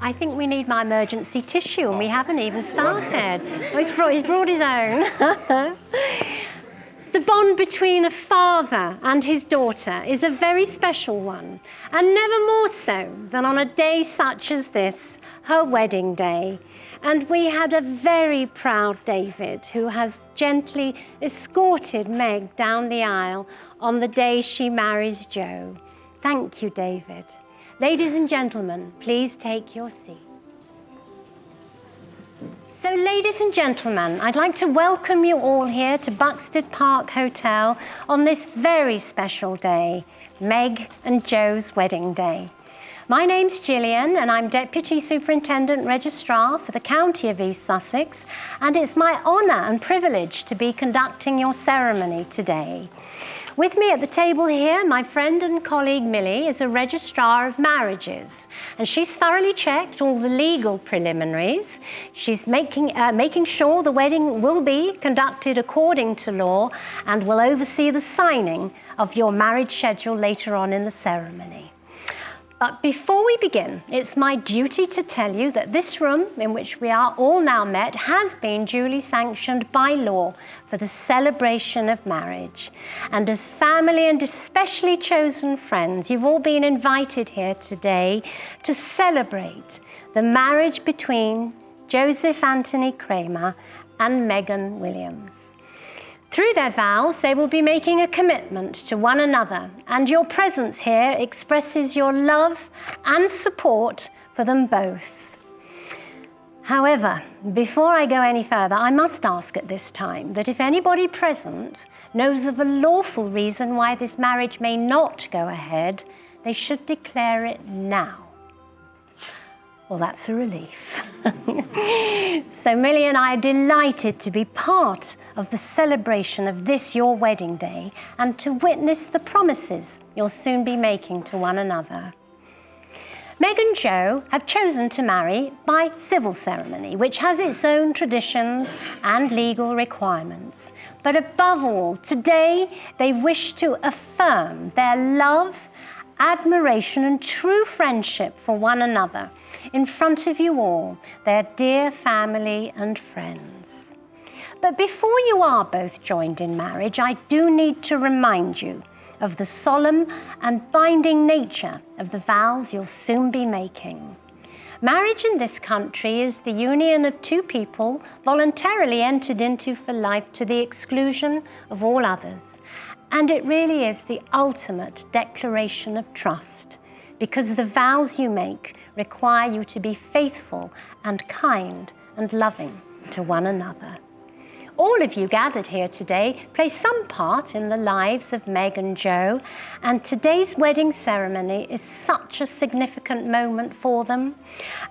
I think we need my emergency tissue, and we haven't even started. Oh, he's brought his own. The bond between a father and his daughter is a very special one, and never more so than on a day such as this, her wedding day. And we had a very proud David who has gently escorted Meg down the aisle on the day she marries Joe. Thank you, David. Ladies and gentlemen, please take your seats. So, ladies and gentlemen, I'd like to welcome you all here to Buxted Park Hotel on this very special day, Meg and Joe's wedding day. My name's Gillian, and I'm Deputy Superintendent Registrar for the County of East Sussex, and it's my honour and privilege to be conducting your ceremony today. With me at the table here, my friend and colleague Millie is a registrar of marriages, and she's thoroughly checked all the legal preliminaries. She's making sure the wedding will be conducted according to law and will oversee the signing of your marriage schedule later on in the ceremony. But before we begin, it's my duty to tell you that this room in which we are all now met has been duly sanctioned by law for the celebration of marriage. And as family and especially chosen friends, you've all been invited here today to celebrate the marriage between Joseph Anthony Kramer and Megan Williams. Through their vows, they will be making a commitment to one another, and your presence here expresses your love and support for them both. However, before I go any further, I must ask at this time that if anybody present knows of a lawful reason why this marriage may not go ahead, they should declare it now. Well, that's a relief. So Millie and I are delighted to be part of the celebration of this, your wedding day, and to witness the promises you'll soon be making to one another. Meg and Joe have chosen to marry by civil ceremony, which has its own traditions and legal requirements. But above all, today they wish to affirm their love, admiration, and true friendship for one another in front of you all, their dear family and friends. But before you are both joined in marriage, I do need to remind you of the solemn and binding nature of the vows you'll soon be making. Marriage in this country is the union of two people voluntarily entered into for life to the exclusion of all others. And it really is the ultimate declaration of trust. because the vows you make require you to be faithful and kind and loving to one another. All of you gathered here today play some part in the lives of Meg and Joe, and today's wedding ceremony is such a significant moment for them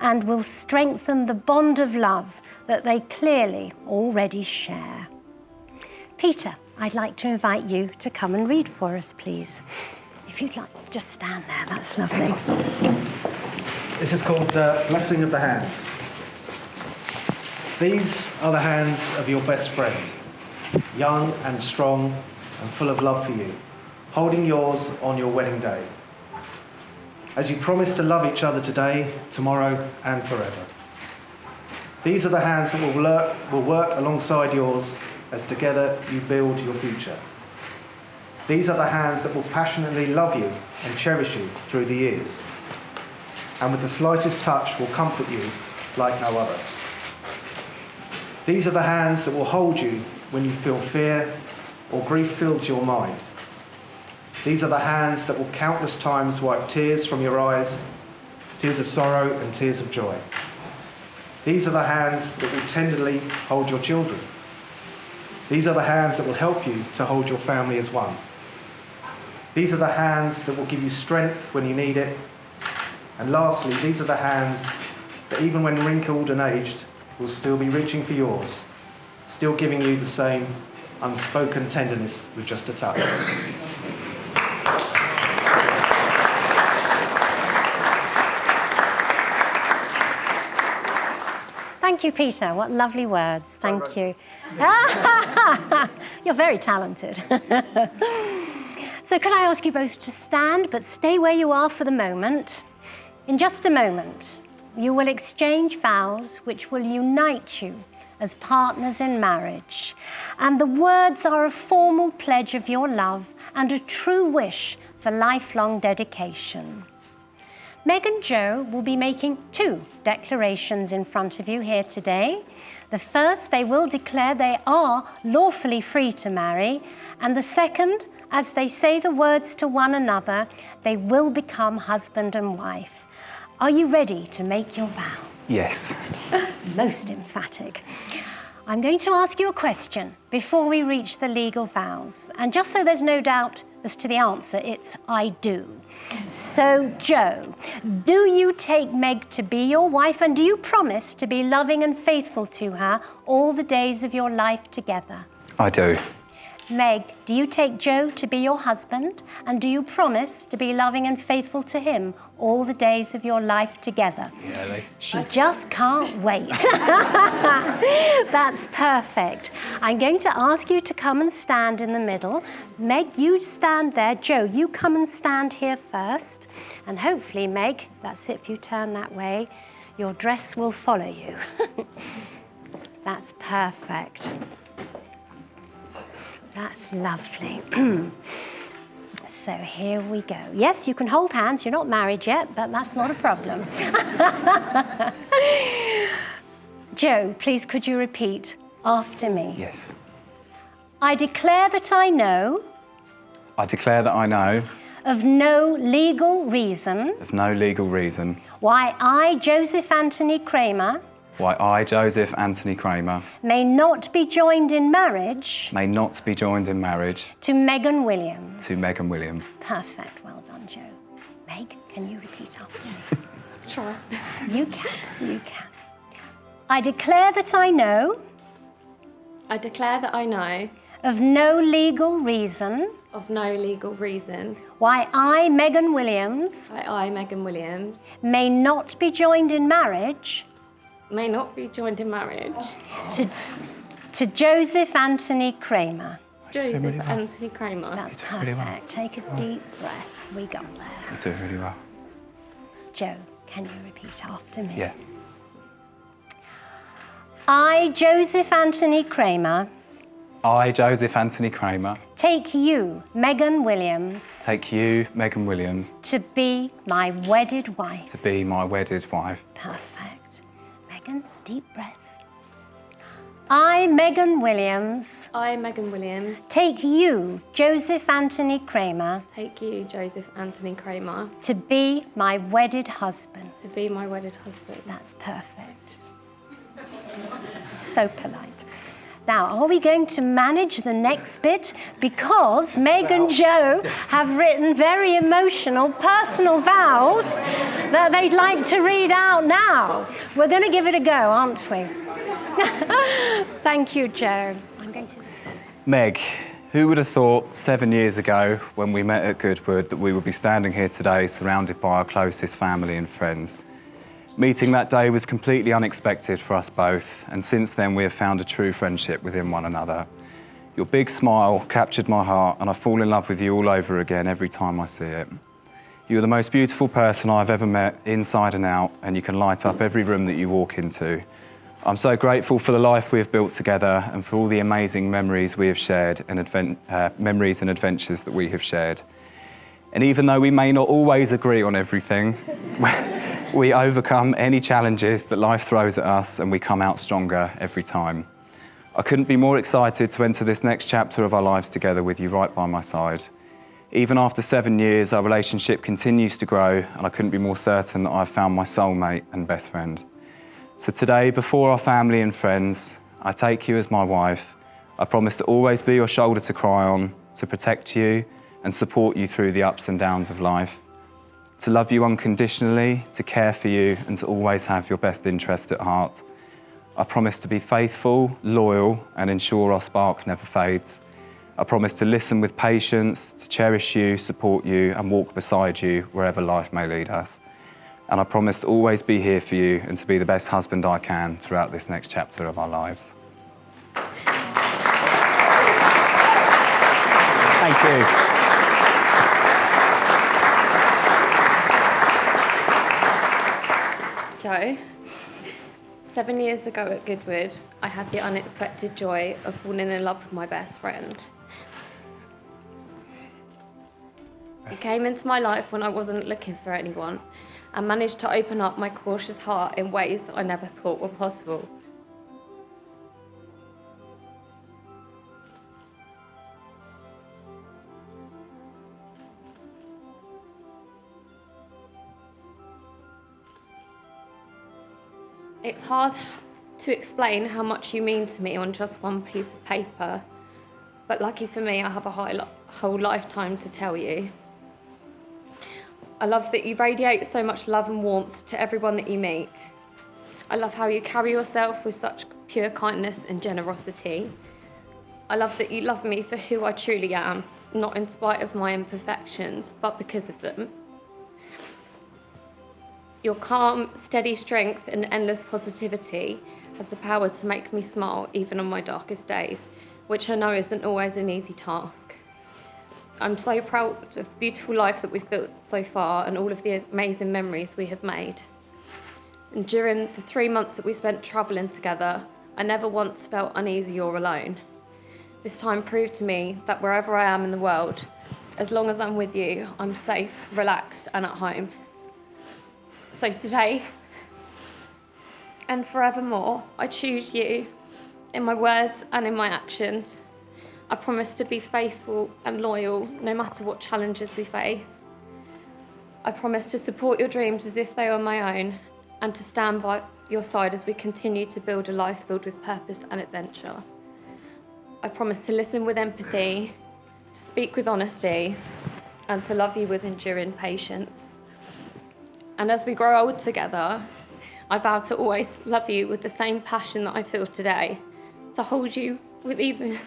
and will strengthen the bond of love that they clearly already share. Peter, I'd like to invite you to come and read for us, please. If you'd like to just stand there, that's lovely. This is called Blessing of the Hands. These are the hands of your best friend, young and strong and full of love for you, holding yours on your wedding day. As you promise to love each other today, tomorrow and forever. These are the hands that will work alongside yours as together you build your future. These are the hands that will passionately love you and cherish you through the years, and with the slightest touch will comfort you like no other. These are the hands that will hold you when you feel fear or grief fills your mind. These are the hands that will countless times wipe tears from your eyes, tears of sorrow and tears of joy. These are the hands that will tenderly hold your children. These are the hands that will help you to hold your family as one. These are the hands that will give you strength when you need it. And lastly, these are the hands that even when wrinkled and aged, will still be reaching for yours, still giving you the same unspoken tenderness with just a touch. Thank you, Peter. What lovely words. Thank you. You're very talented. So could I ask you both to stand, but stay where you are for the moment. In just a moment, you will exchange vows which will unite you as partners in marriage. And the words are a formal pledge of your love and a true wish for lifelong dedication. Meg and Joe will be making 2 declarations in front of you here today. The first, they will declare they are lawfully free to marry, and the second, as they say the words to one another, they will become husband and wife. Are you ready to make your vows? Yes. Most emphatic. I'm going to ask you a question before we reach the legal vows. And just so there's no doubt as to the answer, it's I do. So, Joe, do you take Meg to be your wife, and do you promise to be loving and faithful to her all the days of your life together? I do. Meg, do you take Joe to be your husband, and do you promise to be loving and faithful to him all the days of your life together? Really? She just can't wait. That's perfect. I'm going to ask you to come and stand in the middle. Meg, you stand there. Joe, you come and stand here first. And hopefully, Meg, that's it, if you turn that way, your dress will follow you. That's perfect. That's lovely. So here we go. Yes, you can hold hands. You're not married yet, but that's not a problem. Joe, please could you repeat after me? Yes. I declare that I know. I declare that I know. Of no legal reason. Of no legal reason. Why I, Joseph Anthony Kramer. Why I, Joseph Anthony Kramer. May not be joined in marriage. May not be joined in marriage. To Megan Williams. To Megan Williams. Perfect. Well done, Joe. Meg, can you repeat after me? Sure. You can. You can. I declare that I know. I declare that I know. Of no legal reason. Of no legal reason. Why I, Megan Williams. Why I, Megan Williams. May not be joined in marriage. May not be joined in marriage. To Joseph Anthony Kramer. Joseph Anthony Kramer. That's You do really well. perfect. Take a deep breath. We got there. You do it really well. Joe, can you repeat after me? Yeah. I, Joseph Anthony Kramer. I, Joseph Anthony Kramer. Take you, Megan Williams. Take you, Megan Williams. To be my wedded wife. To be my wedded wife. Perfect. Megan, deep breath. I, Megan Williams, I, Megan Williams, take you, Joseph Anthony Kramer, take you, Joseph Anthony Kramer, to be my wedded husband. to be my wedded husband. That's perfect. So polite. Now, are we going to manage the next bit? Because Meg and Joe have written very emotional personal vows that they'd like to read out now. We're going to give it a go, aren't we? Thank you, Joe. I'm going to... Meg, who would have thought 7 years ago when we met at Goodwood that we would be standing here today surrounded by our closest family and friends? Meeting that day was completely unexpected for us both, and since then we have found a true friendship within one another. Your big smile captured my heart, and I fall in love with you all over again every time I see it. You're the most beautiful person I've ever met, inside and out, and you can light up every room that you walk into. I'm so grateful for the life we have built together and for all the amazing memories we have shared and memories and adventures that we have shared. And even though we may not always agree on everything, we overcome any challenges that life throws at us and we come out stronger every time. I couldn't be more excited to enter this next chapter of our lives together with you right by my side. Even after 7 years, our relationship continues to grow, and I couldn't be more certain that I've found my soulmate and best friend. So today, before our family and friends, I take you as my wife. I promise to always be your shoulder to cry on, to protect you and support you through the ups and downs of life, to love you unconditionally, to care for you, and to always have your best interest at heart. I promise to be faithful, loyal, and ensure our spark never fades. I promise to listen with patience, to cherish you, support you, and walk beside you wherever life may lead us. And I promise to always be here for you and to be the best husband I can throughout this next chapter of our lives. Thank you. Joe, 7 years ago at Goodwood, I had the unexpected joy of falling in love with my best friend. He came into my life when I wasn't looking for anyone and managed to open up my cautious heart in ways I never thought were possible. It's hard to explain how much you mean to me on just one piece of paper, but lucky for me, I have a whole lifetime to tell you. I love that you radiate so much love and warmth to everyone that you meet. I love how you carry yourself with such pure kindness and generosity. I love that you love me for who I truly am, not in spite of my imperfections, but because of them. Your calm, steady strength and endless positivity has the power to make me smile even on my darkest days, which I know isn't always an easy task. I'm so proud of the beautiful life that we've built so far and all of the amazing memories we have made. And during the 3 months that we spent travelling together, I never once felt uneasy or alone. This time proved to me that wherever I am in the world, as long as I'm with you, I'm safe, relaxed and at home. So today, and forevermore, I choose you in my words and in my actions. I promise to be faithful and loyal no matter what challenges we face. I promise to support your dreams as if they were my own and to stand by your side as we continue to build a life filled with purpose and adventure. I promise to listen with empathy, to speak with honesty, and to love you with enduring patience. And as we grow old together, I vow to always love you with the same passion that I feel today, to hold you with even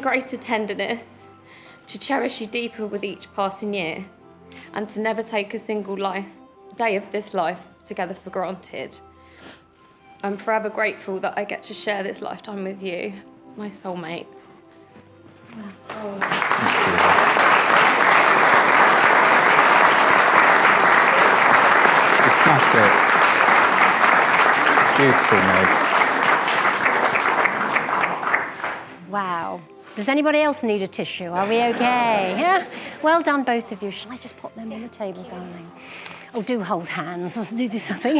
greater tenderness, to cherish you deeper with each passing year, and to never take a single day of this life together for granted. I'm forever grateful that I get to share this lifetime with you, my soulmate. You smashed it. It's beautiful, Meg. Wow. Does anybody else need a tissue? Are we okay? Yeah? Well done, both of you. Shall I just pop them on the table, darling? Oh, do hold hands. Let's do something.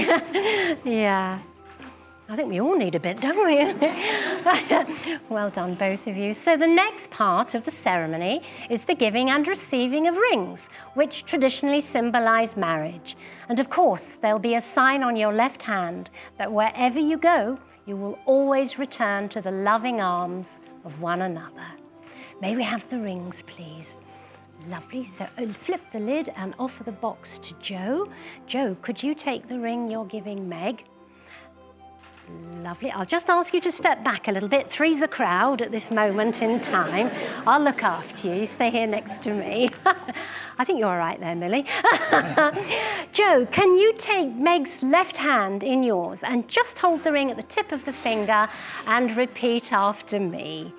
Yeah. I think we all need a bit, don't we? Well done, both of you. So the next part of the ceremony is the giving and receiving of rings, which traditionally symbolise marriage. And of course, there'll be a sign on your left hand that wherever you go, you will always return to the loving arms of one another. May we have the rings, please? Lovely. So flip the lid and offer the box to Joe. Joe, could you take the ring you're giving Meg? Lovely. I'll just ask you to step back a little bit. Three's a crowd at this moment in time. I'll look after you. Stay here next to me. I think you're all right there, Millie. Joe, can you take Meg's left hand in yours and just hold the ring at the tip of the finger and repeat after me?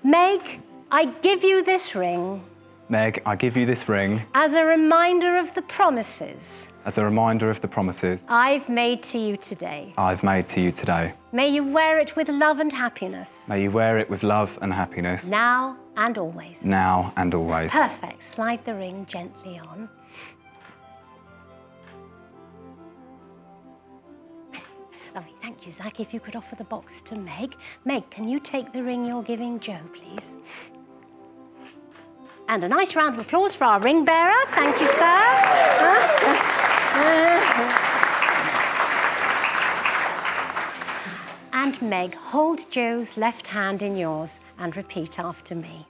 Meg, I give you this ring. Meg, I give you this ring As a reminder of the promises as a reminder of the promises I've made to you today. I've made to you today. May you wear it with love and happiness. May you wear it with love and happiness, Now and always. now and always. Perfect. Slide the ring gently on. Lovely. Thank you, Zach. If you could offer the box to Meg. Meg, can you take the ring you're giving Joe, please? And a nice round of applause for our ring bearer. Thank you, sir. And Meg, hold Joe's left hand in yours and repeat after me.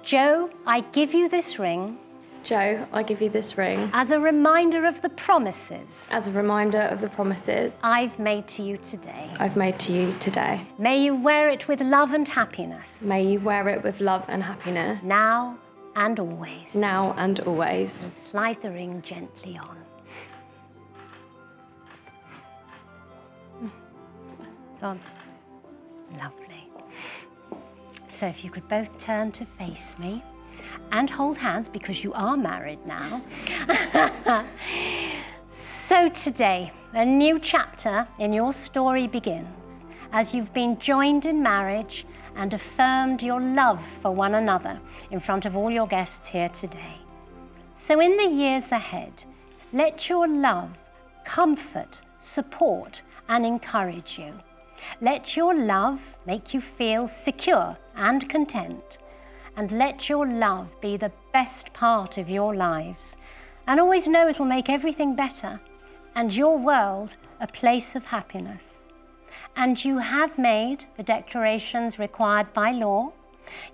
Joe, I give you this ring Joe, I give you this ring as a reminder of the promises as a reminder of the promises I've made to you today. I've made to you today. May you wear it with love and happiness, May you wear it with love and happiness, now and always. now and always. And slide the ring gently on. It's on. Lovely. So if you could both turn to face me and hold hands, because you are married now. So today, a new chapter in your story begins as you've been joined in marriage and affirmed your love for one another in front of all your guests here today. So in the years ahead, let your love comfort, support, and encourage you. Let your love make you feel secure and content. And let your love be the best part of your lives. And always know it'll make everything better and your world a place of happiness. And you have made the declarations required by law.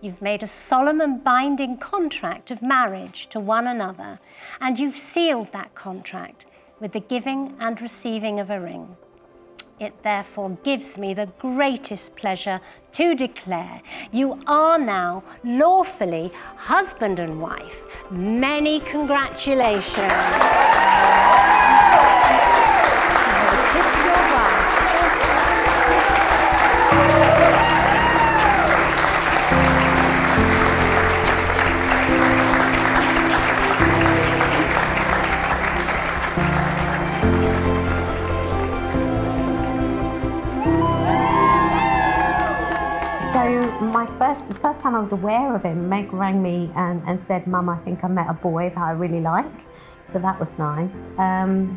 You've made a solemn and binding contract of marriage to one another. And you've sealed that contract with the giving and receiving of a ring. It therefore gives me the greatest pleasure to declare you are now lawfully husband and wife. Many congratulations. Kiss your wife. The first time I was aware of him, Meg rang me and said, "Mum, I think I met a boy that I really like." So that was nice.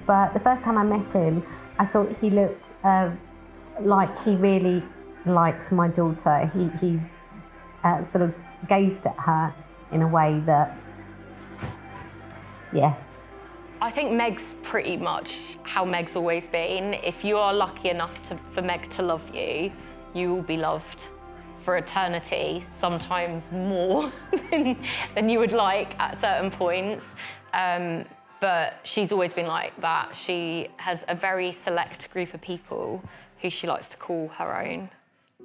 But the first time I met him, I thought he looked like he really liked my daughter. He sort of gazed at her in a way that, yeah. I think Meg's pretty much how Meg's always been. If you are lucky enough for Meg to love you, you will be loved for eternity, sometimes more than you would like at certain points. But she's always been like that. She has a very select group of people who she likes to call her own.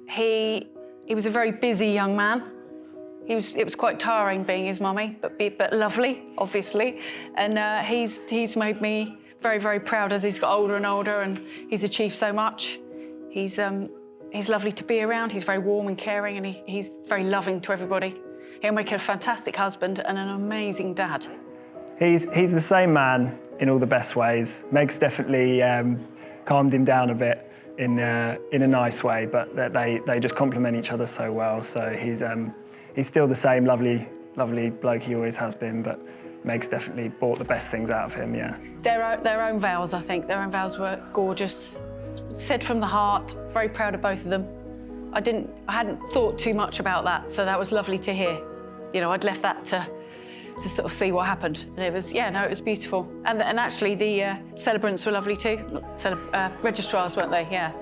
He was a very busy young man. It was quite tiring being his mummy, but lovely, obviously. And he's made me very, very proud as he's got older and older, and he's achieved so much. He's lovely to be around. He's very warm and caring, and he's very loving to everybody. He'll make a fantastic husband and an amazing dad. He's the same man in all the best ways. Meg's definitely calmed him down a bit in a nice way, but they just complement each other so well. So he's still the same lovely bloke he always has been, but Meg's definitely brought the best things out of him, yeah. Their own vows, I think. Their own vows were gorgeous. Said from the heart, very proud of both of them. I hadn't thought too much about that, so that was lovely to hear. You know, I'd left that to sort of see what happened. And it was, yeah, no, it was beautiful. And actually the celebrants were lovely too. Registrars, weren't they? Yeah.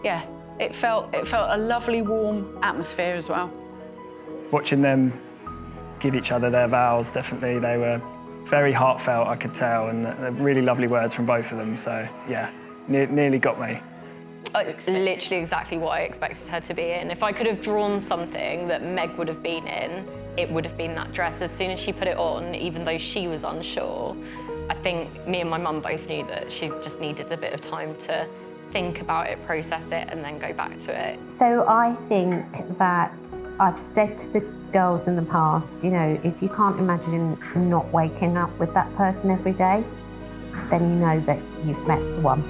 Yeah. It felt a lovely, warm atmosphere as well. Watching them give each other their vows, definitely, they were very heartfelt, I could tell, and really lovely words from both of them. So, yeah, nearly got me. It's literally exactly what I expected her to be in. If I could have drawn something that Meg would have been in, it would have been that dress. As soon as she put it on, even though she was unsure, I think me and my mum both knew that she just needed a bit of time to think about it, process it, and then go back to it. So I think that I've said to the girls in the past, you know, if you can't imagine not waking up with that person every day, then you know that you've met the one.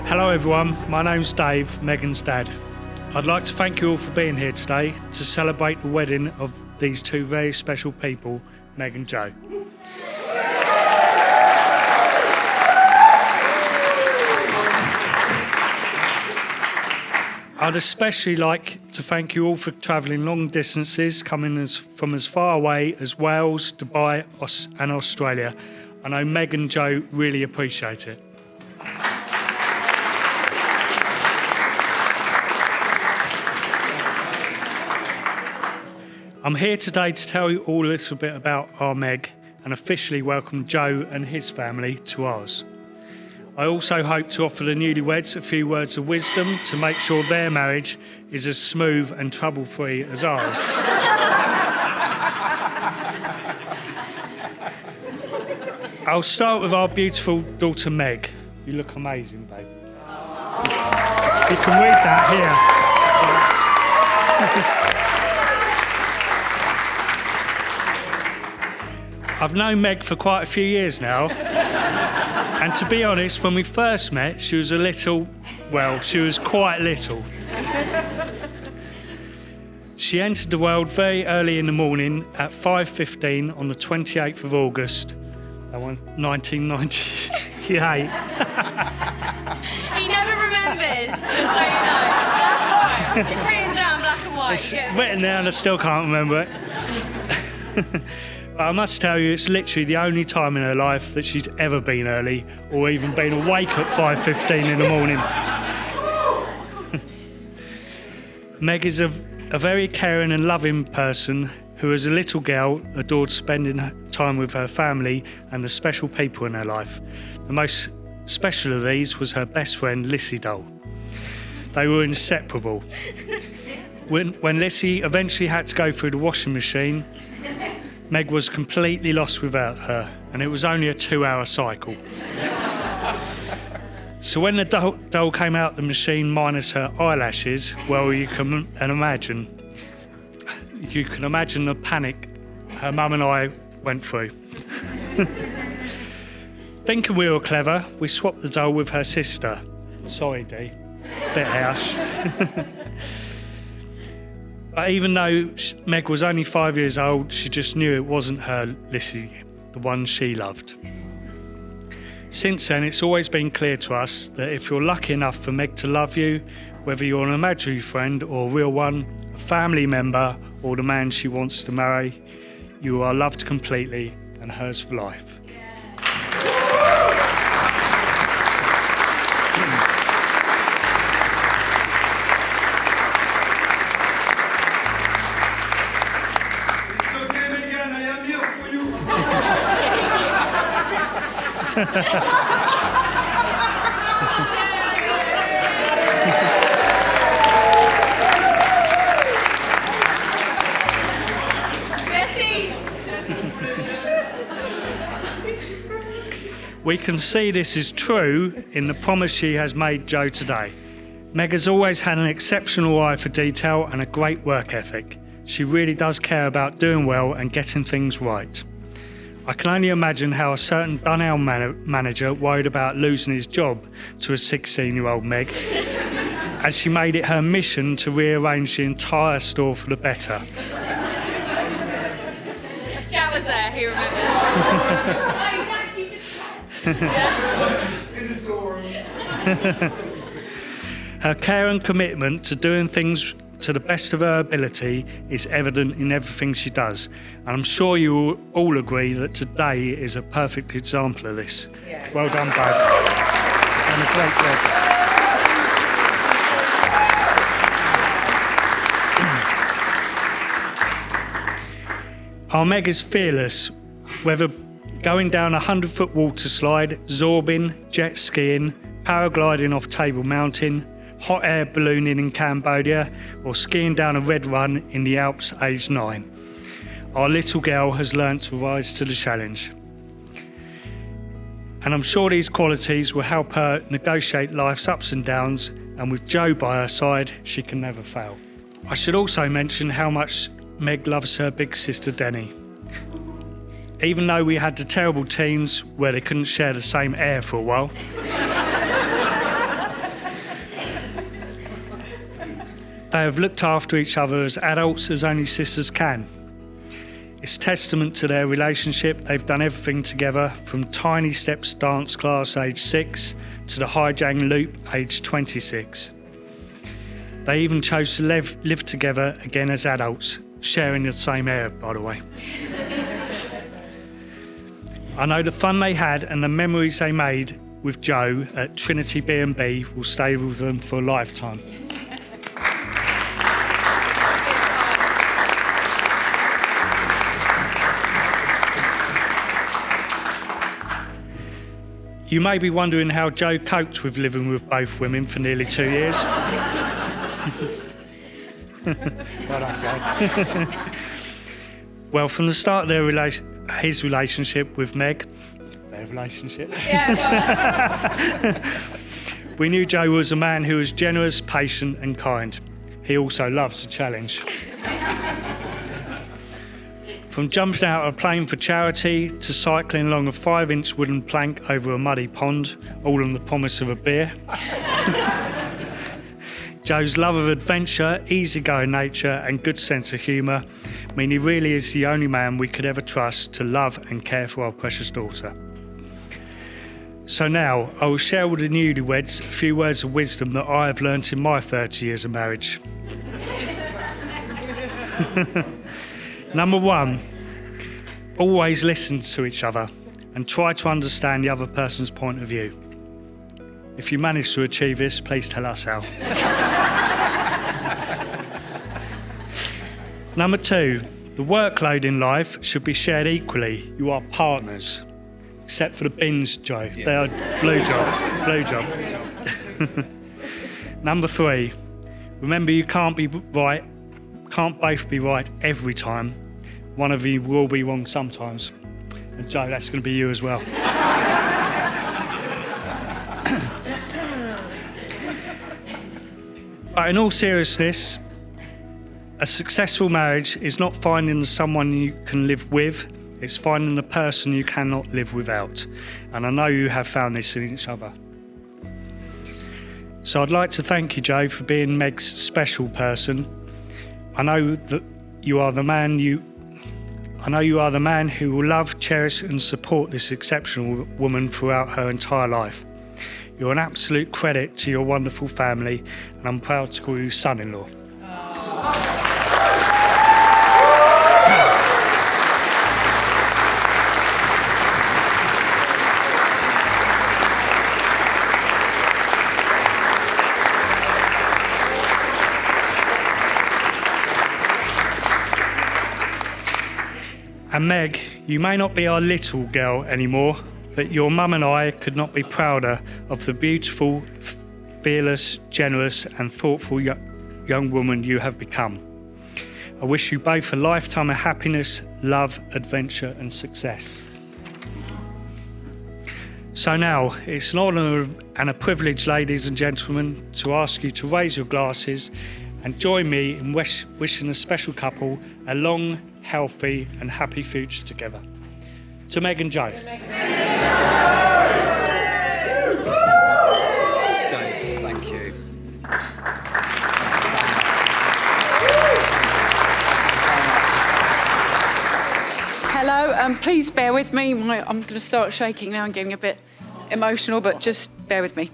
Hello everyone, my name's Dave, Megan's dad. I'd like to thank you all for being here today to celebrate the wedding of these two very special people, Meg and Joe. I'd especially like to thank you all for travelling long distances, coming from as far away as Wales, Dubai and Australia. I know Meg and Joe really appreciate it. I'm here today to tell you all a little bit about our Meg and officially welcome Joe and his family to ours. I also hope to offer the newlyweds a few words of wisdom to make sure their marriage is as smooth and trouble-free as ours. I'll start with our beautiful daughter Meg. You look amazing, babe. You can read that here. I've known Meg for quite a few years now, and to be honest, when we first met, she was quite little. She entered the world very early in the morning at 5:15 on the 28th of August, 1998. He never remembers, just so you know. It's written down black and white. It's written there and I still can't remember it. But I must tell you, it's literally the only time in her life that she's ever been early or even been awake at 5:15 in the morning. Meg is a very caring and loving person who, as a little girl, adored spending time with her family and the special people in her life. The most special of these was her best friend, Lissy Doll. They were inseparable. When Lissy eventually had to go through the washing machine, Meg was completely lost without her, and it was only a 2-hour cycle. So when the doll came out the machine minus her eyelashes, well, you can imagine the panic her mum and I went through. Thinking we were clever, we swapped the doll with her sister. Sorry, Dee, bit harsh. But even though Meg was only 5 years old, she just knew it wasn't her Lissy, the one she loved. Since then, it's always been clear to us that if you're lucky enough for Meg to love you, whether you're an imaginary friend or a real one, a family member or the man she wants to marry, you are loved completely and hers for life. We can see this is true in the promise she has made Joe today. Meg has always had an exceptional eye for detail and a great work ethic. She really does care about doing well and getting things right. I can only imagine how a certain Dunelm manager worried about losing his job to a 16-year-old Meg, as she made it her mission to rearrange the entire store for the better. Jack was there, he remembers. Her care and commitment to doing things to the best of her ability is evident in everything she does. And I'm sure you will all agree that today is a perfect example of this. Yes. Well done, babe. And a great job. Our Meg is fearless, whether going down a 100-foot water slide, zorbing, jet skiing, paragliding off Table Mountain, hot air ballooning in Cambodia, or skiing down a red run in the Alps aged 9. Our little girl has learnt to rise to the challenge. And I'm sure these qualities will help her negotiate life's ups and downs, and with Joe by her side, she can never fail. I should also mention how much Meg loves her big sister Denny. Even though we had the terrible teens where they couldn't share the same air for a while. They have looked after each other as adults as only sisters can. It's testament to their relationship. They've done everything together, from Tiny Steps dance class age 6 to the High Jang Loop age 26. They even chose to live together again as adults, sharing the same air, by the way. I know the fun they had and the memories they made with Joe at Trinity B&B will stay with them for a lifetime. You may be wondering how Joe coped with living with both women for nearly 2 years. Well done, Joe. Well, from the start of his relationship with Meg, their relationship, we knew Joe was a man who was generous, patient and kind. He also loves a challenge. From jumping out of a plane for charity to cycling along a 5-inch wooden plank over a muddy pond, all on the promise of a beer. Joe's love of adventure, easygoing nature and good sense of humour mean he really is the only man we could ever trust to love and care for our precious daughter. So now I will share with the newlyweds a few words of wisdom that I have learnt in my 30 years of marriage. Number 1, always listen to each other and try to understand the other person's point of view. If you manage to achieve this, please tell us how. Number 2, the workload in life should be shared equally. You are partners, except for the bins, Joe. Yes. They are blue job. Number 3, remember you can't both be right every time. One of you will be wrong sometimes. And Joe, that's going to be you as well. But in all seriousness, a successful marriage is not finding someone you can live with, it's finding the person you cannot live without. And I know you have found this in each other. So I'd like to thank you, Joe, for being Meg's special person. I know that you are the man who will love, cherish and support this exceptional woman throughout her entire life. You're an absolute credit to your wonderful family, and I'm proud to call you son-in-law. And Meg, you may not be our little girl anymore, but your mum and I could not be prouder of the beautiful, fearless, generous and thoughtful young woman you have become. I wish you both a lifetime of happiness, love, adventure and success. So now, it's an honour and a privilege, ladies and gentlemen, to ask you to raise your glasses and join me in wishing the special couple a long, healthy and happy future together. To Meg and Joe. Dave, thank you. Hello, please bear with me. I'm going to start shaking now and getting a bit emotional, but just bear with me.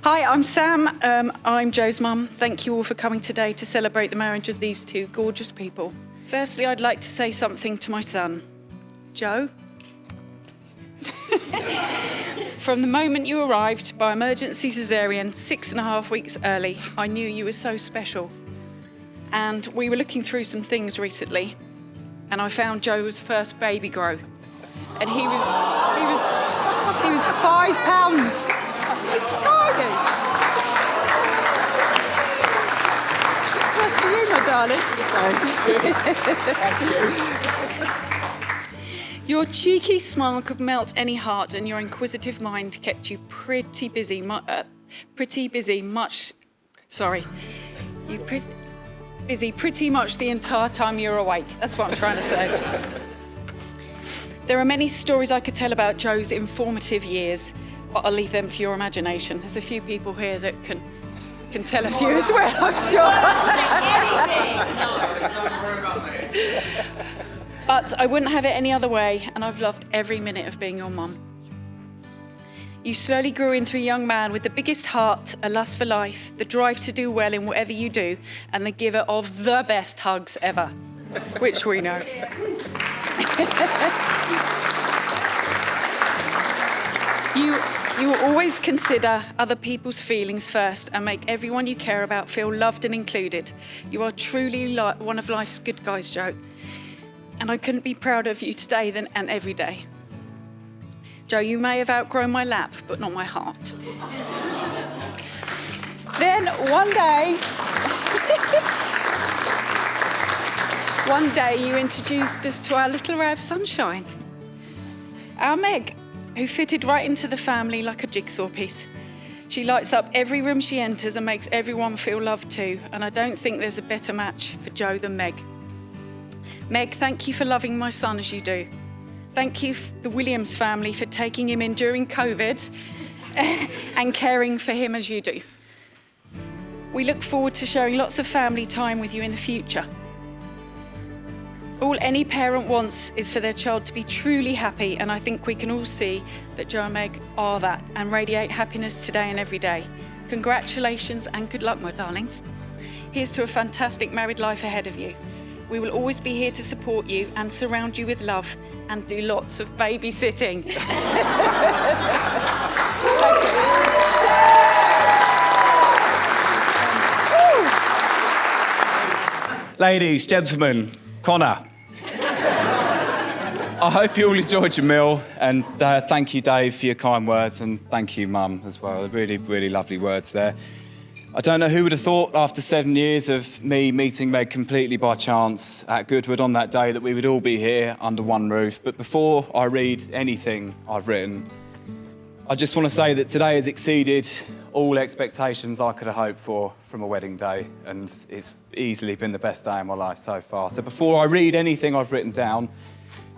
Hi, I'm Sam. I'm Joe's mum. Thank you all for coming today to celebrate the marriage of these two gorgeous people. Firstly, I'd like to say something to my son. Joe? From the moment you arrived by emergency caesarean 6.5 weeks early, I knew you were so special. And we were looking through some things recently, and I found Joe's first baby grow. And he was 5 pounds. He's tiny. That's for you, my darling. Your cheeky smile could melt any heart, and your inquisitive mind kept you pretty busy much the entire time you were awake. That's what I'm trying to say. There are many stories I could tell about Joe's informative years, but I'll leave them to your imagination. There's a few people here that can tell a few as well, I'm sure. But I wouldn't have it any other way, and I've loved every minute of being your mum. You slowly grew into a young man with the biggest heart, a lust for life, the drive to do well in whatever you do, and the giver of the best hugs ever, which we know. You will always consider other people's feelings first and make everyone you care about feel loved and included. You are truly one of life's good guys, Joe. And I couldn't be prouder of you today and every day. Joe, you may have outgrown my lap, but not my heart. Then one day you introduced us to our little ray of sunshine. Our Meg, who fitted right into the family like a jigsaw piece. She lights up every room she enters and makes everyone feel loved too, and I don't think there's a better match for Joe than Meg. Meg, thank you for loving my son as you do. Thank you, the Williams family, for taking him in during COVID and caring for him as you do. We look forward to sharing lots of family time with you in the future. All any parent wants is for their child to be truly happy, and I think we can all see that Joe and Meg are that and radiate happiness today and every day. Congratulations and good luck, my darlings. Here's to a fantastic married life ahead of you. We will always be here to support you and surround you with love and do lots of babysitting. Ladies, gentlemen, Connor. I hope you all enjoyed your meal, and thank you, Dave, for your kind words, and thank you, Mum, as well. Really, really lovely words there. I don't know who would have thought after 7 years of me meeting Meg completely by chance at Goodwood on that day that we would all be here under one roof. But before I read anything I've written, I just want to say that today has exceeded all expectations I could have hoped for from a wedding day, and it's easily been the best day of my life so far. So before I read anything I've written down,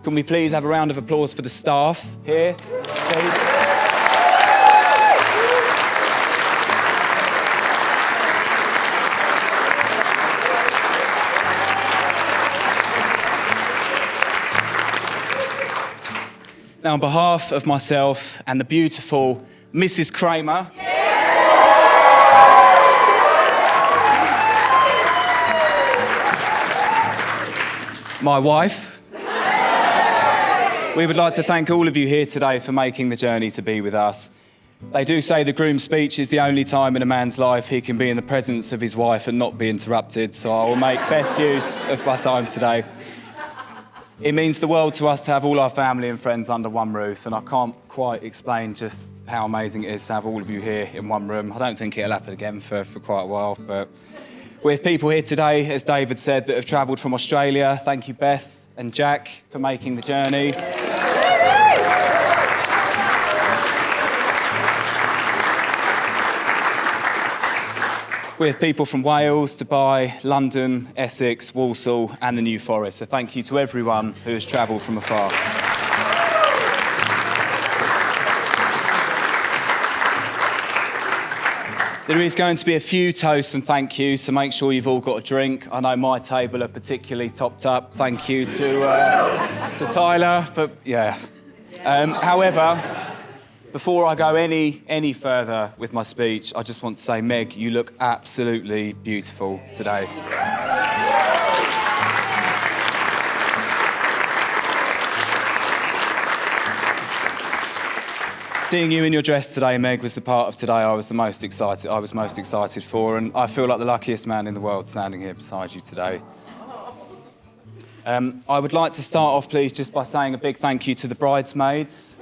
can we please have a round of applause for the staff here, please? Now, on behalf of myself and the beautiful Mrs. Kramer, my wife, we would like to thank all of you here today for making the journey to be with us. They do say the groom's speech is the only time in a man's life he can be in the presence of his wife and not be interrupted, so I will make best use of my time today. It means the world to us to have all our family and friends under one roof, and I can't quite explain just how amazing it is to have all of you here in one room. I don't think it'll happen again for quite a while, but we have people here today, as David said, that have travelled from Australia. Thank you, Beth and Jack, for making the journey. We have people from Wales, Dubai, London, Essex, Walsall and the New Forest. So thank you to everyone who has travelled from afar. There is going to be a few toasts and thank yous, so make sure you've all got a drink. I know my table are particularly topped up. Thank you to Tyler, but yeah. However, before I go any further with my speech, I just want to say, Meg, you look absolutely beautiful today. Seeing you in your dress today, Meg, was the part of today I was most excited for, and I feel like the luckiest man in the world standing here beside you today. I would like to start off, please, just by saying a big thank you to the bridesmaids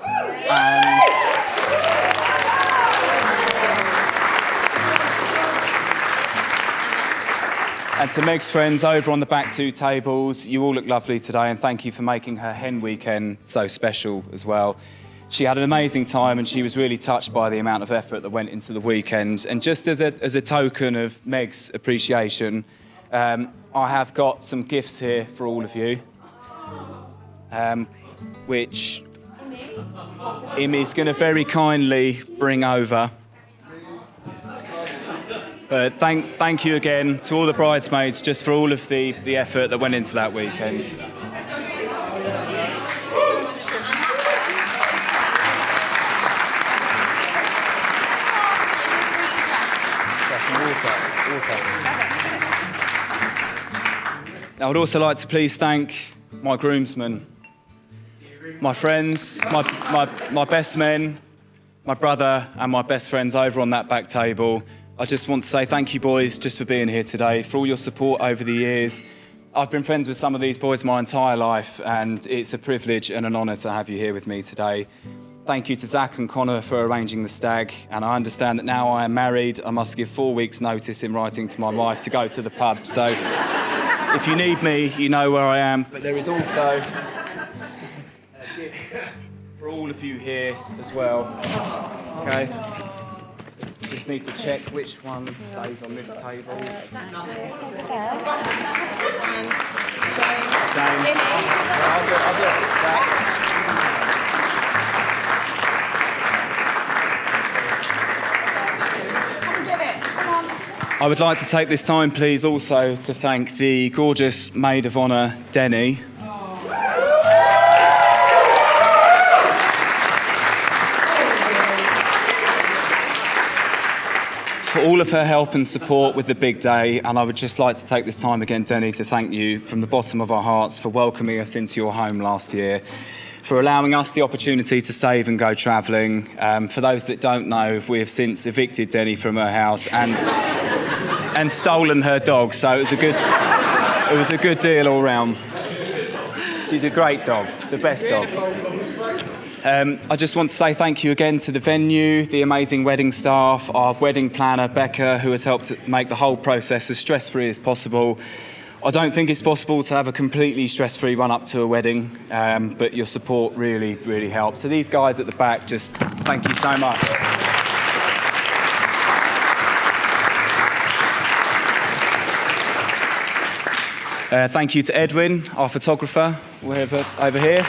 and to Meg's friends over on the back two tables. You all look lovely today, and thank you for making her hen weekend so special as well. She had an amazing time and she was really touched by the amount of effort that went into the weekend. And just as a token of Meg's appreciation, I have got some gifts here for all of you, which Imi's going to very kindly bring over. But thank you again to all the bridesmaids just for all of the effort that went into that weekend. I would also like to please thank my groomsmen, my friends, my best men, my brother and my best friends over on that back table. I just want to say thank you, boys, just for being here today, for all your support over the years. I've been friends with some of these boys my entire life, and it's a privilege and an honour to have you here with me today. Thank you to Zach and Connor for arranging the stag, and I understand that now I am married, I must give 4 weeks' notice in writing to my wife to go to the pub. So if you need me, you know where I am. But there is also a gift for all of you here as well. Okay? Just need to check which one stays on this table. James. I'll do it. I would like to take this time, please, also to thank the gorgeous maid of honour, Denny. For all of her help and support with the big day, and I would just like to take this time again, Denny, to thank you from the bottom of our hearts for welcoming us into your home last year, for allowing us the opportunity to save and go travelling. For those that don't know, we have since evicted Denny from her house and stolen her dog, so it was a good deal all round. She's a great dog, the best dog. I just want to say thank you again to the venue, the amazing wedding staff, our wedding planner, Becca, who has helped make the whole process as stress-free as possible. I don't think it's possible to have a completely stress-free run-up to a wedding, but your support really, really helps. So these guys at the back, just thank you so much. Thank you to Edwin, our photographer, over here.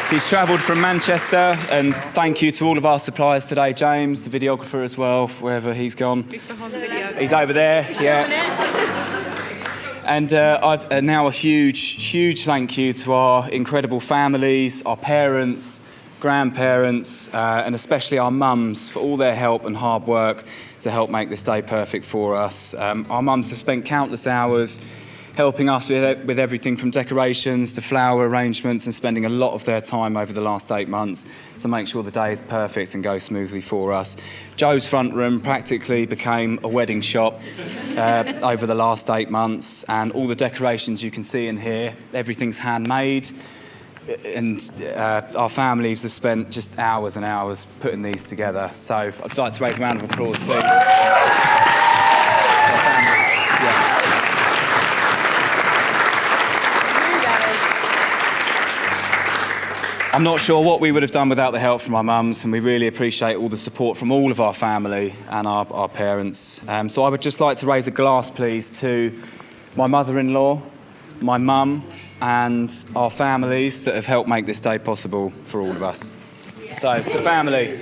He's travelled from Manchester, and thank you to all of our suppliers today. James, the videographer as well, wherever he's gone. He's behind the video. He's over there, yeah. And now a huge thank you to our incredible families, our parents, grandparents, and especially our mums for all their help and hard work to help make this day perfect for us. Our mums have spent countless hours helping us with everything from decorations to flower arrangements and spending a lot of their time over the last 8 months to make sure the day is perfect and goes smoothly for us. Joe's front room practically became a wedding shop over the last 8 months, and all the decorations you can see in here, everything's handmade, and our families have spent just hours and hours putting these together. So I'd like to raise a round of applause, please. I'm not sure what we would have done without the help from our mums, and we really appreciate all the support from all of our family and our parents. So I would just like to raise a glass, please, to my mother-in-law, my mum, and our families that have helped make this day possible for all of us. So, to family.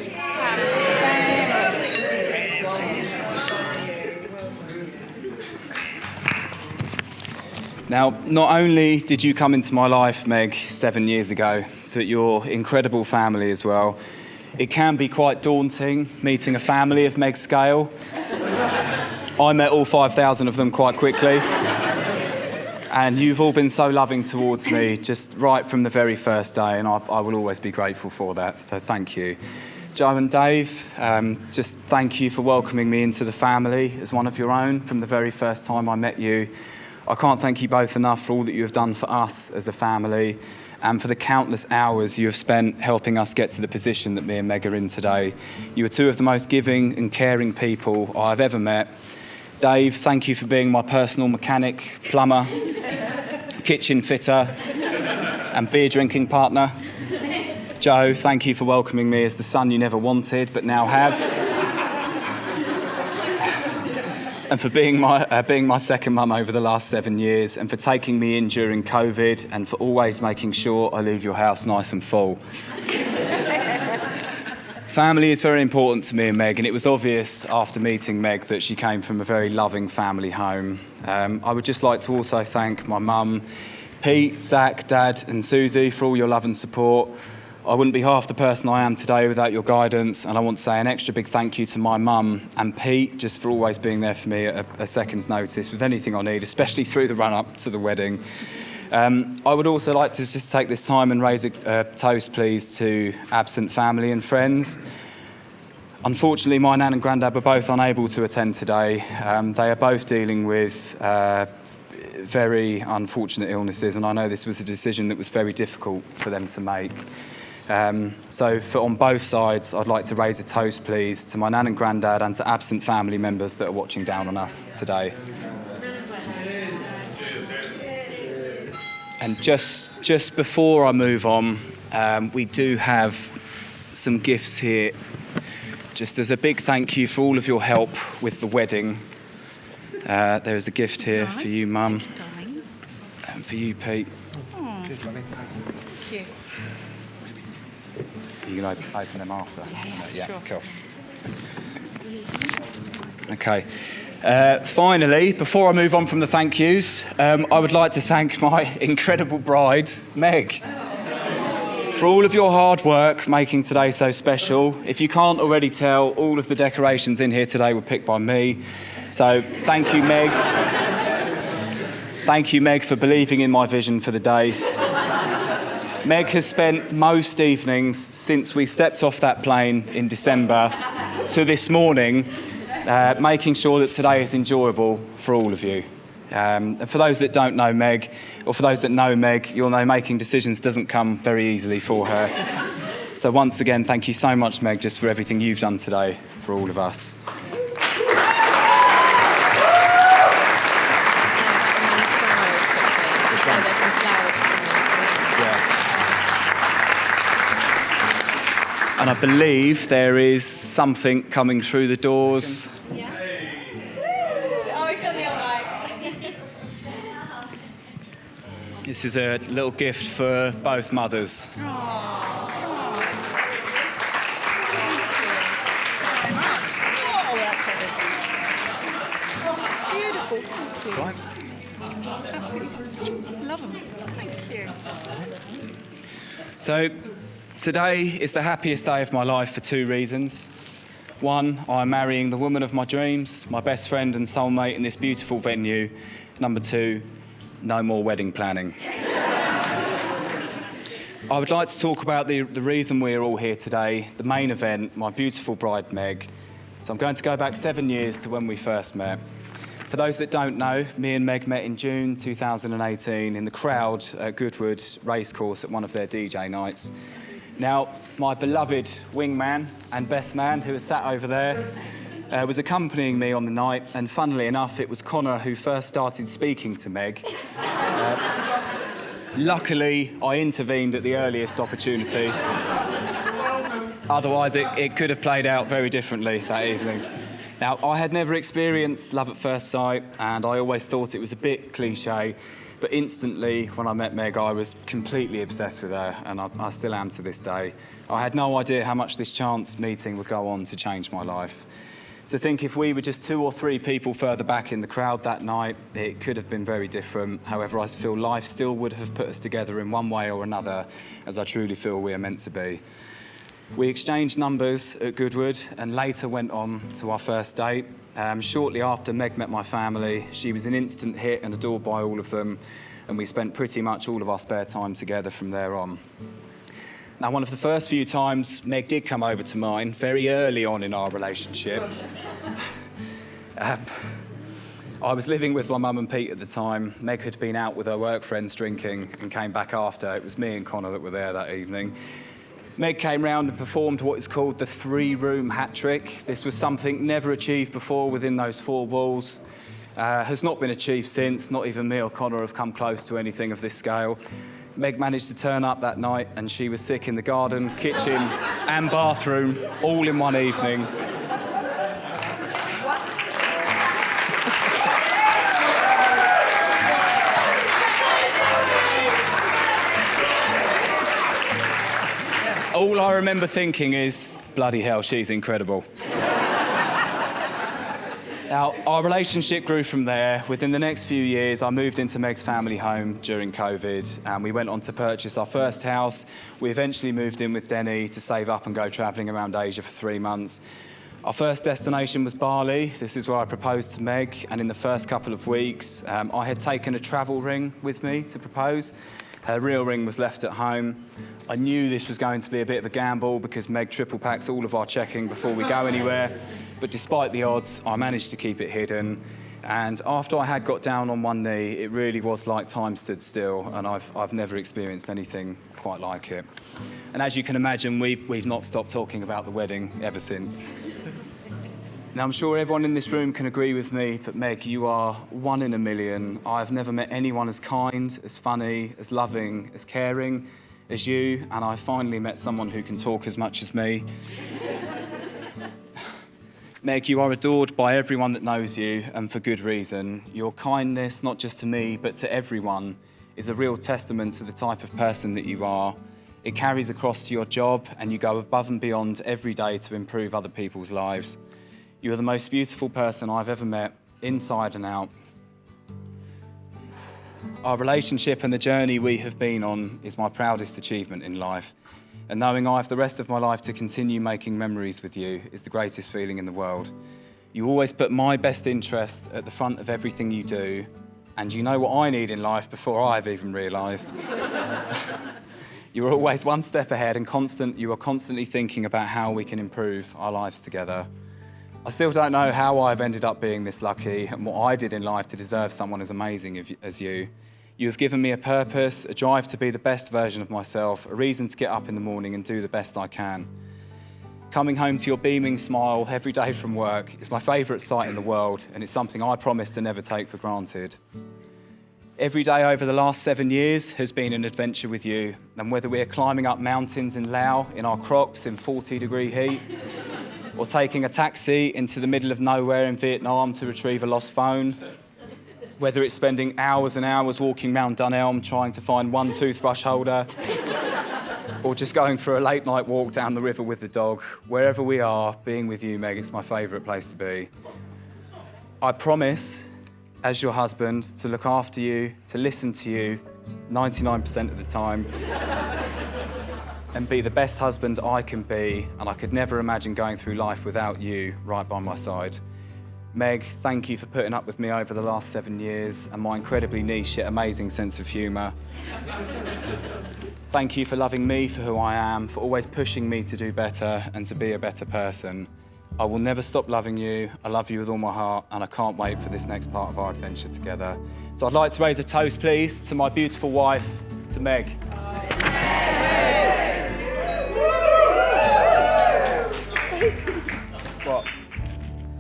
Now, not only did you come into my life, Meg, 7 years ago, but your incredible family as well. It can be quite daunting meeting a family of Meg's scale. I met all 5,000 of them quite quickly. And you've all been so loving towards me just right from the very first day, and I will always be grateful for that, so thank you. Joe and Dave, just thank you for welcoming me into the family as one of your own from the very first time I met you. I can't thank you both enough for all that you have done for us as a family, and for the countless hours you have spent helping us get to the position that me and Meg are in today. You are two of the most giving and caring people I've ever met. Dave, thank you for being my personal mechanic, plumber, kitchen fitter, and beer drinking partner. Joe, thank you for welcoming me as the son you never wanted but now have. And for being my second mum over the last 7 years, and for taking me in during COVID, and for always making sure I leave your house nice and full. Family is very important to me and Meg, and it was obvious after meeting Meg that she came from a very loving family home. I would just like to also thank my mum, Pete, Zach, Dad and Susie for all your love and support. I wouldn't be half the person I am today without your guidance, and I want to say an extra big thank you to my mum and Pete just for always being there for me at a second's notice with anything I need, especially through the run-up to the wedding. I would also like to just take this time and raise a toast, please, to absent family and friends. Unfortunately, my nan and granddad were both unable to attend today. They are both dealing with very unfortunate illnesses, and I know this was a decision that was very difficult for them to make. So on both sides, I'd like to raise a toast, please, to my nan and granddad and to absent family members that are watching down on us today. And just before I move on, we do have some gifts here, just as a big thank you for all of your help with the wedding. There is a gift here for you, Mum, and for you, Pete. Thank you. You can open them after. Yeah, sure. Cool. Okay. Finally, before I move on from the thank yous, I would like to thank my incredible bride, Meg, for all of your hard work making today so special. If you can't already tell, all of the decorations in here today were picked by me. So thank you, Meg. Thank you, Meg, for believing in my vision for the day. Meg has spent most evenings since we stepped off that plane in December to this morning making sure that today is enjoyable for all of you. And for those that don't know Meg, or for those that know Meg, you'll know making decisions doesn't come very easily for her. So once again, thank you so much, Meg, just for everything you've done today for all of us. And I believe there is something coming through the doors. Yeah. Oh, he's got the old light. This is a little gift for both mothers. Beautiful, thank you. Right. Absolutely love them. Thank you. So today is the happiest day of my life for two reasons. One, I'm marrying the woman of my dreams, my best friend and soulmate in this beautiful venue. Number two, no more wedding planning. I would like to talk about the reason we're all here today, the main event, my beautiful bride, Meg. So I'm going to go back 7 years to when we first met. For those that don't know, me and Meg met in June 2018 in the crowd at Goodwood Racecourse at one of their DJ nights. Now, my beloved wingman and best man, who is sat over there, was accompanying me on the night, and funnily enough, it was Connor who first started speaking to Meg. Luckily, I intervened at the earliest opportunity. Otherwise, it could have played out very differently that evening. Now, I had never experienced love at first sight, and I always thought it was a bit cliche, but instantly, when I met Meg, I was completely obsessed with her, and I still am to this day. I had no idea how much this chance meeting would go on to change my life. To think if we were just 2 or 3 people further back in the crowd that night, it could have been very different. However, I feel life still would have put us together in one way or another, as I truly feel we are meant to be. We exchanged numbers at Goodwood and later went on to our first date. Shortly after Meg met my family, she was an instant hit and adored by all of them, and we spent pretty much all of our spare time together from there on. Now, one of the first few times Meg did come over to mine, very early on in our relationship. I was living with my mum and Pete at the time. Meg had been out with her work friends drinking and came back after. It was me and Connor that were there that evening. Meg came round and performed what is called the 3-room hat trick. This was something never achieved before within those 4 walls. Has not been achieved since. Not even me or Connor have come close to anything of this scale. Meg managed to turn up that night and she was sick in the garden, kitchen and bathroom, all in one evening. All I remember thinking is, bloody hell, she's incredible. Now, our relationship grew from there. Within the next few years, I moved into Meg's family home during COVID, and we went on to purchase our first house. We eventually moved in with Denny to save up and go travelling around Asia for 3 months. Our first destination was Bali. This is where I proposed to Meg, and in the first couple of weeks, I had taken a travel ring with me to propose. Her real ring was left at home. I knew this was going to be a bit of a gamble because Meg triple packs all of our checking before we go anywhere. But despite the odds, I managed to keep it hidden. And after I had got down on one knee, it really was like time stood still, and I've never experienced anything quite like it. And as you can imagine, we've not stopped talking about the wedding ever since. Now, I'm sure everyone in this room can agree with me, but Meg, you are 1 in a million. I've never met anyone as kind, as funny, as loving, as caring as you, and I finally met someone who can talk as much as me. Meg, you are adored by everyone that knows you, and for good reason. Your kindness, not just to me, but to everyone, is a real testament to the type of person that you are. It carries across to your job, and you go above and beyond every day to improve other people's lives. You are the most beautiful person I've ever met, inside and out. Our relationship and the journey we have been on is my proudest achievement in life. And knowing I have the rest of my life to continue making memories with you is the greatest feeling in the world. You always put my best interest at the front of everything you do, and you know what I need in life before I've even realised. You are always one step ahead and you are constantly thinking about how we can improve our lives together. I still don't know how I've ended up being this lucky and what I did in life to deserve someone as amazing as you. You have given me a purpose, a drive to be the best version of myself, a reason to get up in the morning and do the best I can. Coming home to your beaming smile every day from work is my favourite sight in the world, and it's something I promise to never take for granted. Every day over the last 7 years has been an adventure with you, and whether we're climbing up mountains in Laos in our Crocs in 40-degree heat, or taking a taxi into the middle of nowhere in Vietnam to retrieve a lost phone, whether it's spending hours and hours walking Mount Dunelm trying to find one toothbrush holder, or just going for a late night walk down the river with the dog, wherever we are, being with you, Meg, it's my favourite place to be. I promise, as your husband, to look after you, to listen to you 99% of the time, and be the best husband I can be, and I could never imagine going through life without you right by my side. Meg, thank you for putting up with me over the last 7 years and my incredibly niche yet amazing sense of humour. Thank you for loving me for who I am, for always pushing me to do better and to be a better person. I will never stop loving you. I love you with all my heart, and I can't wait for this next part of our adventure together. So I'd like to raise a toast, please, to my beautiful wife, to Meg. What?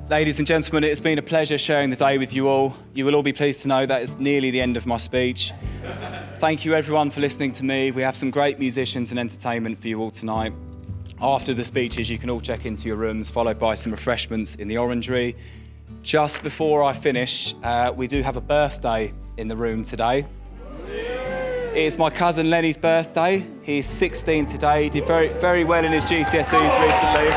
Ladies and gentlemen, it has been a pleasure sharing the day with you all. You will all be pleased to know that is nearly the end of my speech. Thank you everyone for listening to me. We have some great musicians and entertainment for you all tonight. After the speeches, you can all check into your rooms, followed by some refreshments in the orangery. Just before I finish, we do have a birthday in the room today. It is my cousin Lenny's birthday. He's 16 today. He did very, very well in his GCSEs recently.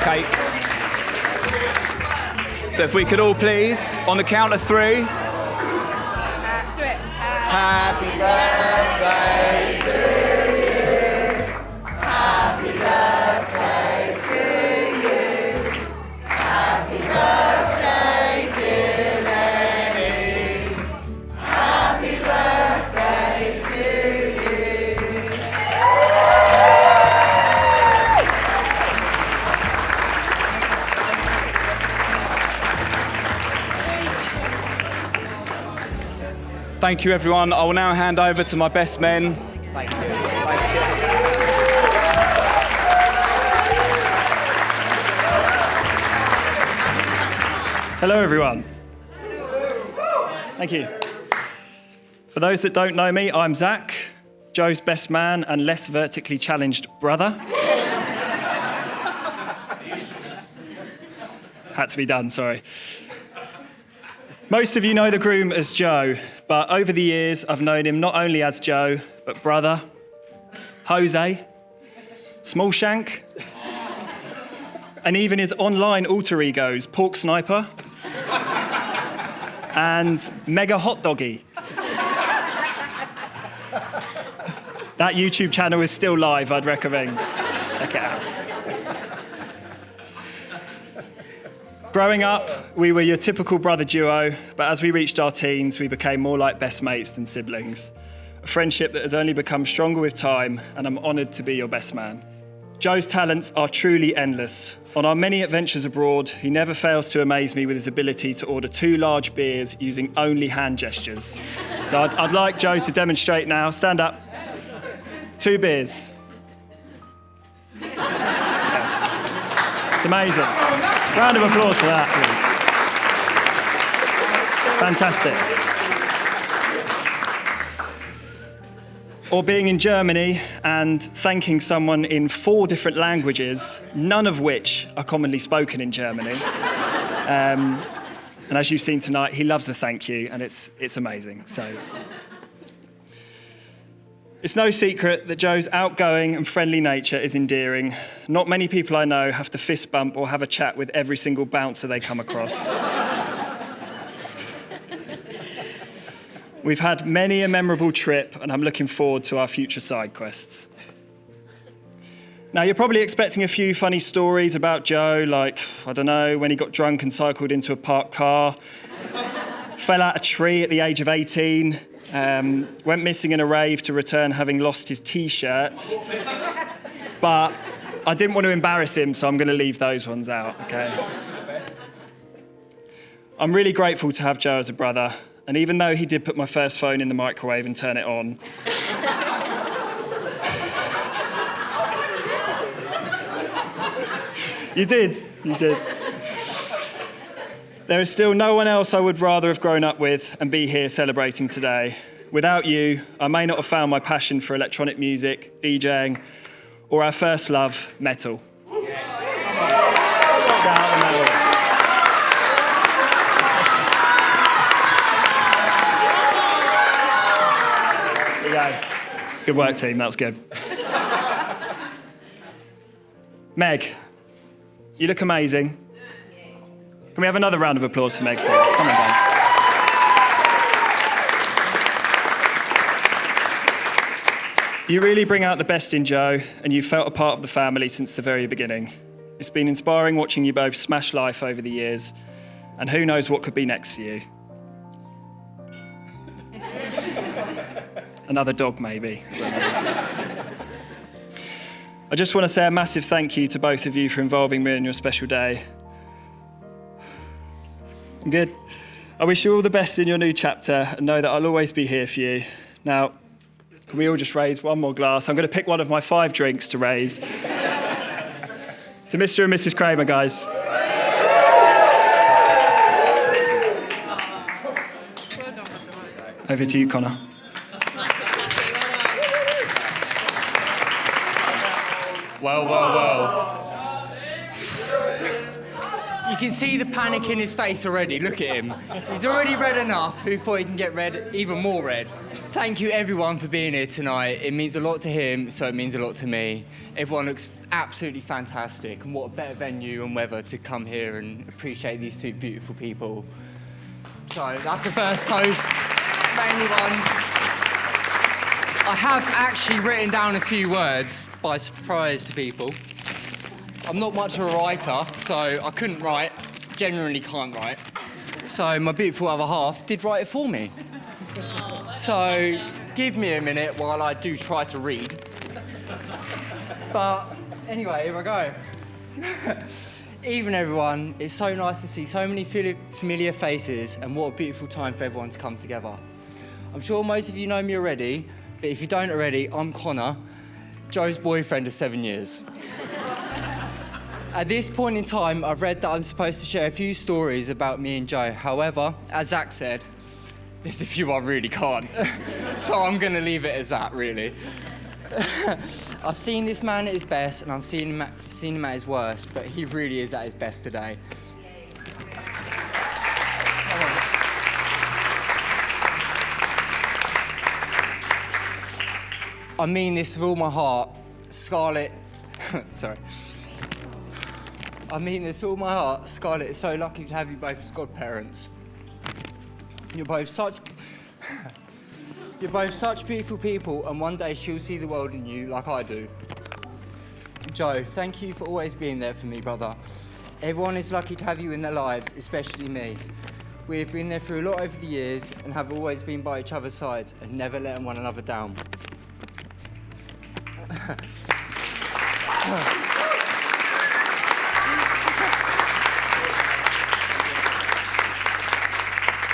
Cake. So if we could all please, on the count of 3. Happy birthday to you. Happy birthday to you. Happy birthday, dear Lenny. Happy birthday to you. Thank you, everyone. I will now hand over to my best men. Thank you. Thank you. Hello, everyone. Thank you. For those that don't know me, I'm Zach, Joe's best man and less vertically challenged brother. Had to be done, sorry. Most of you know the groom as Joe, but over the years, I've known him not only as Joe, but brother, Jose, Small Shank, and even his online alter egos, Pork Sniper, and Mega Hot Doggy. That YouTube channel is still live, I'd recommend. Check it out. Growing up, we were your typical brother duo, but as we reached our teens, we became more like best mates than siblings. A friendship that has only become stronger with time, and I'm honoured to be your best man. Joe's talents are truly endless. On our many adventures abroad, he never fails to amaze me with his ability to order 2 large beers using only hand gestures. So I'd like Joe to demonstrate now. Stand up. 2 beers. Yeah. It's amazing. Round of applause for that, please. Fantastic. Or being in Germany and thanking someone in 4 different languages, none of which are commonly spoken in Germany. And as you've seen tonight, he loves a thank you, and it's amazing. So it's no secret that Joe's outgoing and friendly nature is endearing. Not many people I know have to fist bump or have a chat with every single bouncer they come across. We've had many a memorable trip, and I'm looking forward to our future side quests. Now, you're probably expecting a few funny stories about Joe, like, I don't know, when he got drunk and cycled into a parked car, fell out a tree at the age of 18, went missing in a rave to return having lost his T-shirt. But I didn't want to embarrass him, so I'm going to leave those ones out, okay? I'm really grateful to have Joe as a brother, and even though he did put my first phone in the microwave and turn it on, You did. There is still no one else I would rather have grown up with and be here celebrating today. Without you, I may not have found my passion for electronic music, DJing, or our first love, metal. Yes. Shout out the metal. There you go. Good work, team. That was good. Meg, you look amazing. Can we have another round of applause for Meg, please? Come on, guys. You really bring out the best in Joe, and you've felt a part of the family since the very beginning. It's been inspiring watching you both smash life over the years, and who knows what could be next for you. Another dog, maybe. I just want to say a massive thank you to both of you for involving me in your special day. Good. I wish you all the best in your new chapter and know that I'll always be here for you. Now, can we all just raise one more glass? I'm going to pick one of my 5 drinks to raise. To Mr. and Mrs. Kramer, guys. Over to you, Connor. Well. You can see the panic in his face already. Look at him. He's already red enough. Who thought he can get red, even more red? Thank you, everyone, for being here tonight. It means a lot to him, so it means a lot to me. Everyone looks absolutely fantastic, and what a better venue and weather to come here and appreciate these 2 beautiful people. So that's the first toast. Mainly ones. I have actually written down a few words by surprise to people. I'm not much of a writer, so I couldn't write, generally can't write. So my beautiful other half did write it for me. So give me a minute while I do try to read. But anyway, here I go. Evening, everyone. It's so nice to see so many familiar faces, and what a beautiful time for everyone to come together. I'm sure most of you know me already, but if you don't already, I'm Connor, Joe's boyfriend of 7 years. At this point in time, I've read that I'm supposed to share a few stories about me and Joe. However, as Zach said, there's a few I really can't. So I'm going to leave it as that, really. I've seen this man at his best, and I've seen him at his worst, but he really is at his best today. I mean this with all my heart. Scarlett... Sorry. I mean this with all my heart. Scarlett is so lucky to have you both as godparents. You're both such beautiful people, and one day she'll see the world in you like I do. Joe, thank you for always being there for me, brother. Everyone is lucky to have you in their lives, especially me. We have been there through a lot over the years and have always been by each other's sides and never letting one another down.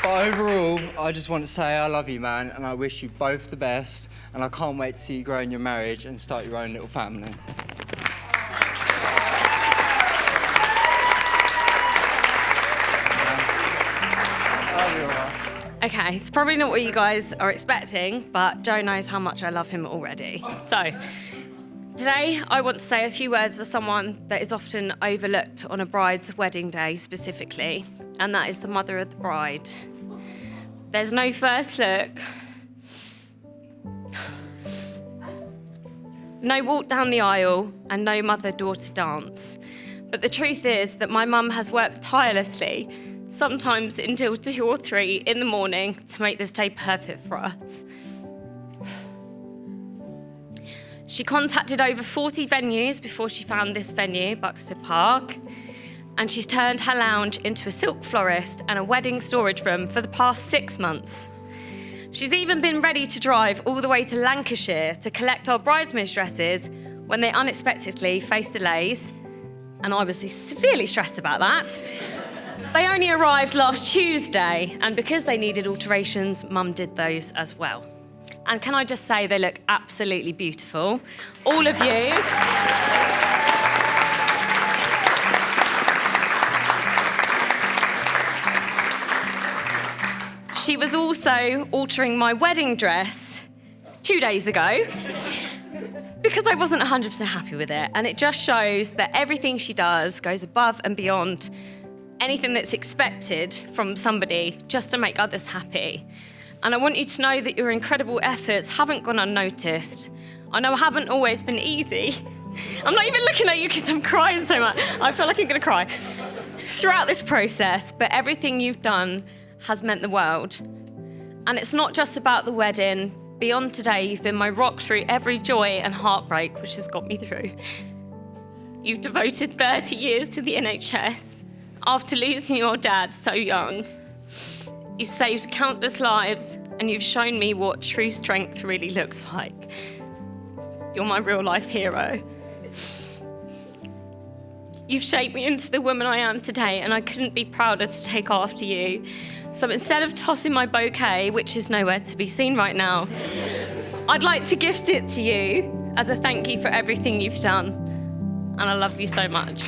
But overall, I just want to say I love you, man, and I wish you both the best, and I can't wait to see you grow in your marriage and start your own little family. Okay, it's probably not what you guys are expecting, but Joe knows how much I love him already. So, today I want to say a few words for someone that is often overlooked on a bride's wedding day specifically, and that is the mother of the bride. There's no first look, no walk down the aisle, and no mother-daughter dance. But the truth is that my mum has worked tirelessly, sometimes until 2 or 3 in the morning, to make this day perfect for us. She contacted over 40 venues before she found this venue, Buxted Park, and she's turned her lounge into a silk florist and a wedding storage room for the past 6 months. She's even been ready to drive all the way to Lancashire to collect our bridesmaids' dresses when they unexpectedly faced delays, and I was severely stressed about that. They only arrived last Tuesday, and because they needed alterations, Mum did those as well. And can I just say, they look absolutely beautiful. All of you. She was also altering my wedding dress 2 days ago because I wasn't 100% happy with it. And it just shows that everything she does goes above and beyond anything that's expected from somebody just to make others happy. And I want you to know that your incredible efforts haven't gone unnoticed. I know I haven't always been easy. I'm not even looking at you because I'm crying so much. I feel like I'm going to cry. Throughout this process, but everything you've done has meant the world. And it's not just about the wedding, Beyond today, you've been my rock through every joy and heartbreak which has got me through. You've devoted 30 years to the NHS after losing your dad so young. You've saved countless lives and you've shown me what true strength really looks like. You're my real life hero. You've shaped me into the woman I am today, and I couldn't be prouder to take after you. So instead of tossing my bouquet, which is nowhere to be seen right now, I'd like to gift it to you as a thank you for everything you've done. And I love you so much.